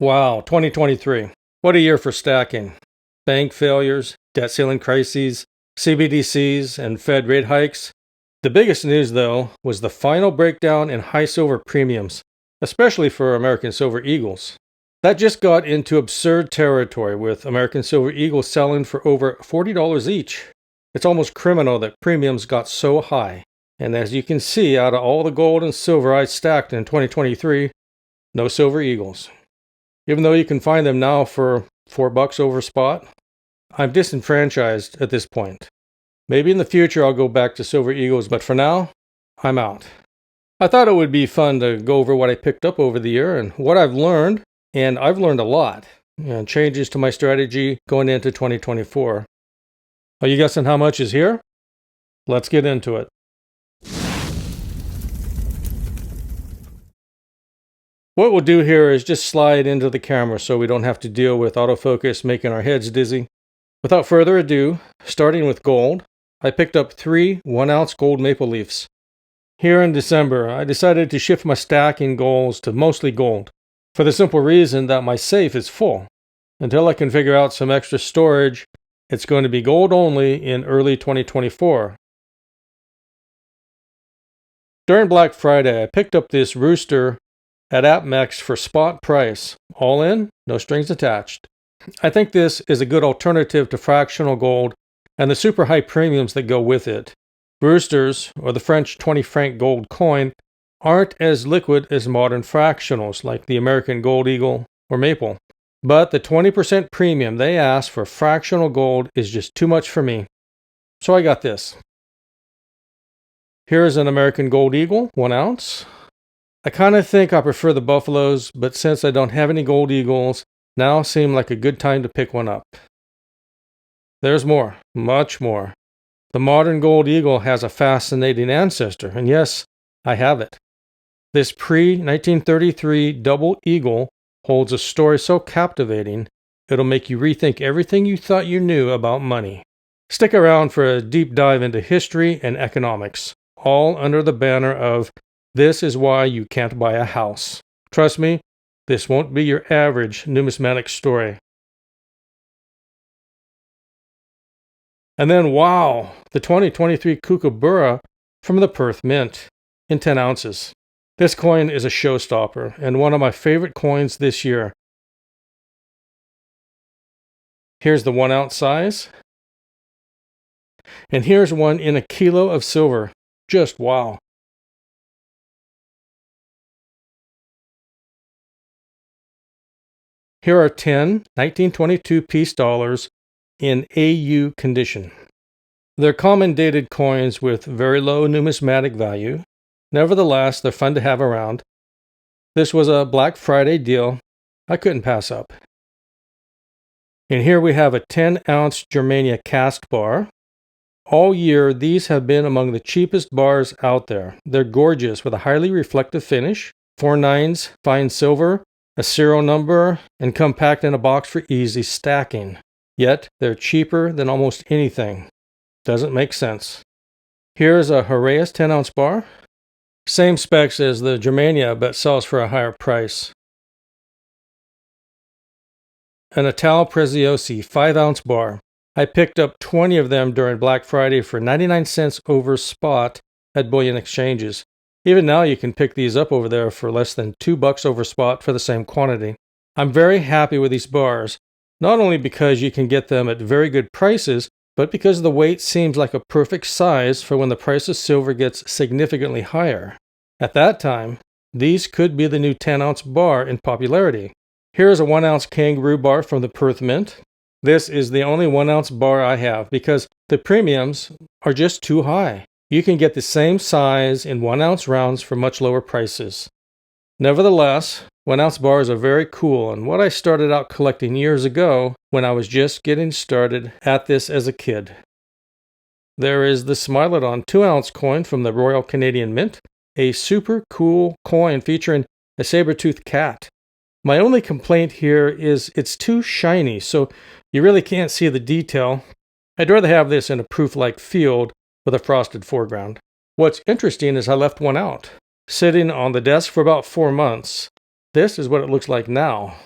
Wow, 2023. What a year for stacking. Bank failures, debt ceiling crises, CBDCs, and Fed rate hikes. The biggest news, though, was the final breakdown in high silver premiums, especially for American Silver Eagles. That just got into absurd territory, with American Silver Eagles selling for over $40 each. It's almost criminal that premiums got so high. And as you can see, out of all the gold and silver I stacked in 2023, no Silver Eagles. Even though you can find them now for $4 over spot, I'm disenfranchised at this point. Maybe in the future I'll go back to Silver Eagles, but for now, I'm out. I thought it would be fun to go over what I picked up over the year and what I've learned, and I've learned a lot, and changes to my strategy going into 2024. Are you guessing how much is here? Let's get into it. What we'll do here is just slide into the camera so we don't have to deal with autofocus making our heads dizzy. Without further ado, starting with gold, I picked up 3 1-ounce gold maple leafs. Here in December, I decided to shift my stacking goals to mostly gold, for the simple reason that my safe is full. Until I can figure out some extra storage, it's going to be gold only in early 2024. During Black Friday, I picked up this rooster at AppMex for spot price, all in, no strings attached. I think this is a good alternative to fractional gold and the super high premiums that go with it. Roosters, or the French 20 franc gold coin, aren't as liquid as modern fractionals like the American Gold Eagle or Maple. But the 20% premium they ask for fractional gold is just too much for me. So I got this. Here's an American Gold Eagle, 1 ounce. I kind of think I prefer the Buffaloes, but since I don't have any Gold Eagles, now seemed like a good time to pick one up. There's more, much more. The modern Gold Eagle has a fascinating ancestor, and yes, I have it. This pre-1933 double eagle holds a story so captivating, it'll make you rethink everything you thought you knew about money. Stick around for a deep dive into history and economics, all under the banner of "This is why you can't buy a house." Trust me, this won't be your average numismatic story. And then, wow, the 2023 Kookaburra from the Perth Mint in 10 ounces. This coin is a showstopper and one of my favorite coins this year. Here's the 1 ounce size. And here's one in a kilo of silver. Just wow. Here are 10 1922 piece dollars in AU condition. They're common dated coins with very low numismatic value. Nevertheless, they're fun to have around. This was a Black Friday deal I couldn't pass up. And here we have a 10-ounce Germania cast bar. All year, these have been among the cheapest bars out there. They're gorgeous with a highly reflective finish, 4 nines, fine silver, a serial number, and come packed in a box for easy stacking. Yet, they're cheaper than almost anything. Doesn't make sense. Here's a Heraeus 10-ounce bar. Same specs as the Germania, but sells for a higher price. An Ital Preziosi 5-ounce bar. I picked up 20 of them during Black Friday for 99 cents over spot at bullion exchanges. Even now you can pick these up over there for less than $2 over spot for the same quantity. I'm very happy with these bars, not only because you can get them at very good prices, but because the weight seems like a perfect size for when the price of silver gets significantly higher. At that time, these could be the new 10-ounce bar in popularity. Here's a 1-ounce kangaroo bar from the Perth Mint. This is the only 1-ounce bar I have because the premiums are just too high. You can get the same size in 1-ounce rounds for much lower prices. Nevertheless, 1-ounce bars are very cool and what I started out collecting years ago when I was just getting started at this as a kid. There is the Smilodon 2-ounce coin from the Royal Canadian Mint, a super cool coin featuring a saber-toothed cat. My only complaint here is it's too shiny, so you really can't see the detail. I'd rather have this in a proof-like field with a frosted foreground. What's interesting is I left one out, sitting on the desk for about 4 months. This is what it looks like now.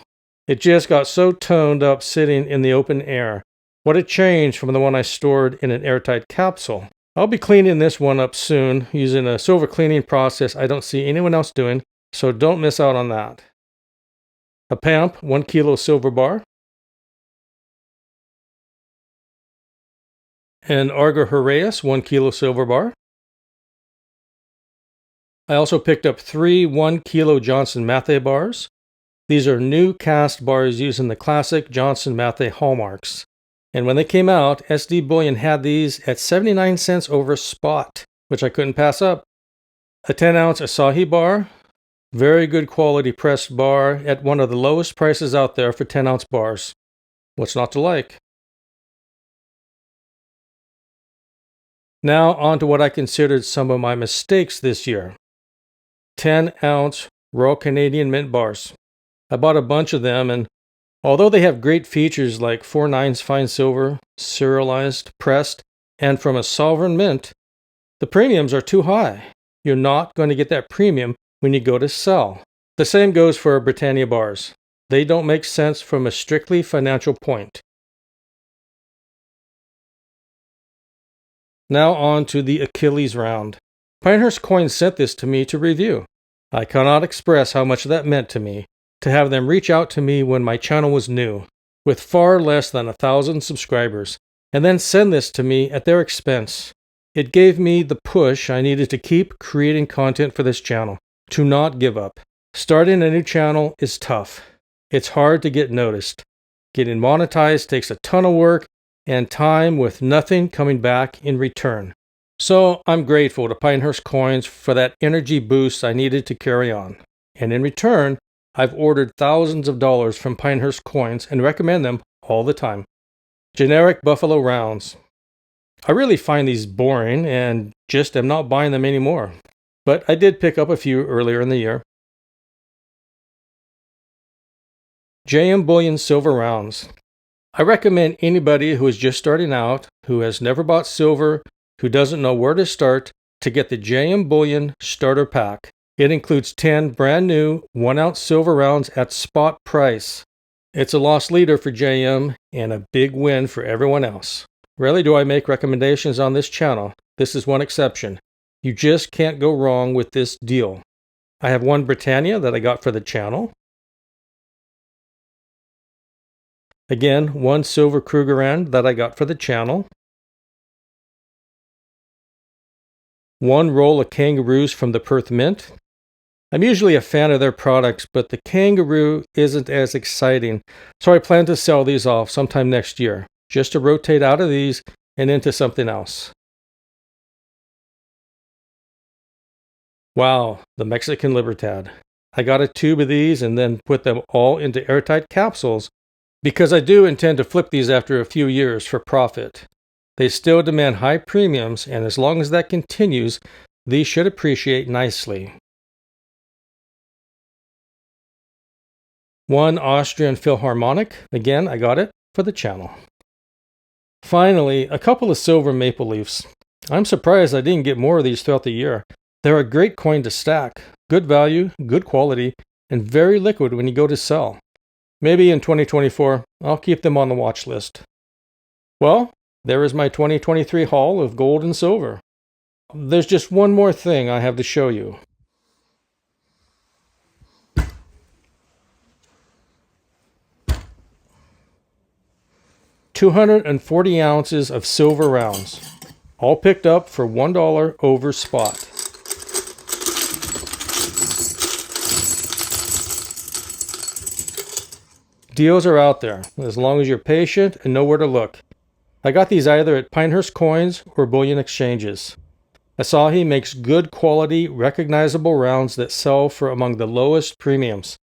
It just got so toned up sitting in the open air. What a change from the one I stored in an airtight capsule. I'll be cleaning this one up soon using a silver cleaning process I don't see anyone else doing, so don't miss out on that. A PAMP 1 kilo silver bar. An Arga Horaeus 1 kilo silver bar. I also picked up 3 1 kilo Johnson Mathey bars. These are new cast bars using the classic Johnson Mathey hallmarks. And when they came out, SD Bullion had these at 79 cents over spot, which I couldn't pass up. A 10-ounce Asahi bar. Very good quality pressed bar at one of the lowest prices out there for 10-ounce bars. What's not to like? Now on to what I considered some of my mistakes this year. 10-ounce Royal Canadian Mint bars. I bought a bunch of them, and although they have great features like 4/9 fine silver, serialized, pressed, and from a sovereign mint, the premiums are too high. You're not going to get that premium when you go to sell. The same goes for Britannia bars. They don't make sense from a strictly financial point. Now on to the Achilles round. Pinehurst Coins sent this to me to review. I cannot express how much that meant to me, to have them reach out to me when my channel was new, with far less than 1,000 subscribers, and then send this to me at their expense. It gave me the push I needed to keep creating content for this channel, to not give up. Starting a new channel is tough. It's hard to get noticed. Getting monetized takes a ton of work and time with nothing coming back in return. So I'm grateful to Pinehurst Coins for that energy boost I needed to carry on. And in return, I've ordered thousands of dollars from Pinehurst Coins and recommend them all the time. Generic Buffalo rounds. I really find these boring and just am not buying them anymore. But I did pick up a few earlier in the year. JM Bullion silver rounds. I recommend anybody who is just starting out, who has never bought silver, who doesn't know where to start, to get the JM Bullion starter pack. It includes 10 brand new 1-ounce silver rounds at spot price. It's a loss leader for JM and a big win for everyone else. Rarely do I make recommendations on this channel. This is one exception. You just can't go wrong with this deal. I have one Britannia that I got for the channel. Again, one silver Krugerrand that I got for the channel. One roll of Kangaroos from the Perth Mint. I'm usually a fan of their products, but the Kangaroo isn't as exciting, so I plan to sell these off sometime next year, just to rotate out of these and into something else. Wow, the Mexican Libertad. I got a tube of these and then put them all into airtight capsules because I do intend to flip these after a few years for profit. They still demand high premiums, and as long as that continues, these should appreciate nicely. One Austrian Philharmonic. Again, I got it for the channel. Finally, a couple of silver maple leafs. I'm surprised I didn't get more of these throughout the year. They're a great coin to stack. Good value, good quality, and very liquid when you go to sell. Maybe in 2024, I'll keep them on the watch list. Well, there is my 2023 haul of gold and silver. There's just one more thing I have to show you. $240 ounces of silver rounds, all picked up for $1 over spot. Deals are out there, as long as you're patient and know where to look. I got these either at Pinehurst Coins or bullion exchanges. Asahi makes good quality, recognizable rounds that sell for among the lowest premiums.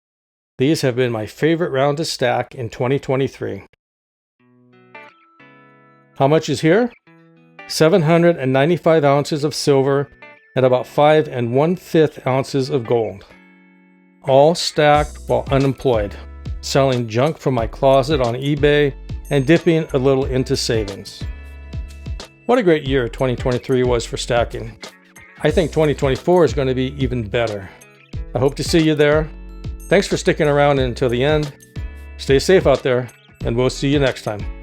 These have been my favorite round to stack in 2023. How much is here? 795 ounces of silver and about 5 1/5 ounces of gold. All stacked while unemployed, selling junk from my closet on eBay and dipping a little into savings. What a great year 2023 was for stacking. I think 2024 is going to be even better. I hope to see you there. Thanks for sticking around until the end. Stay safe out there, and we'll see you next time.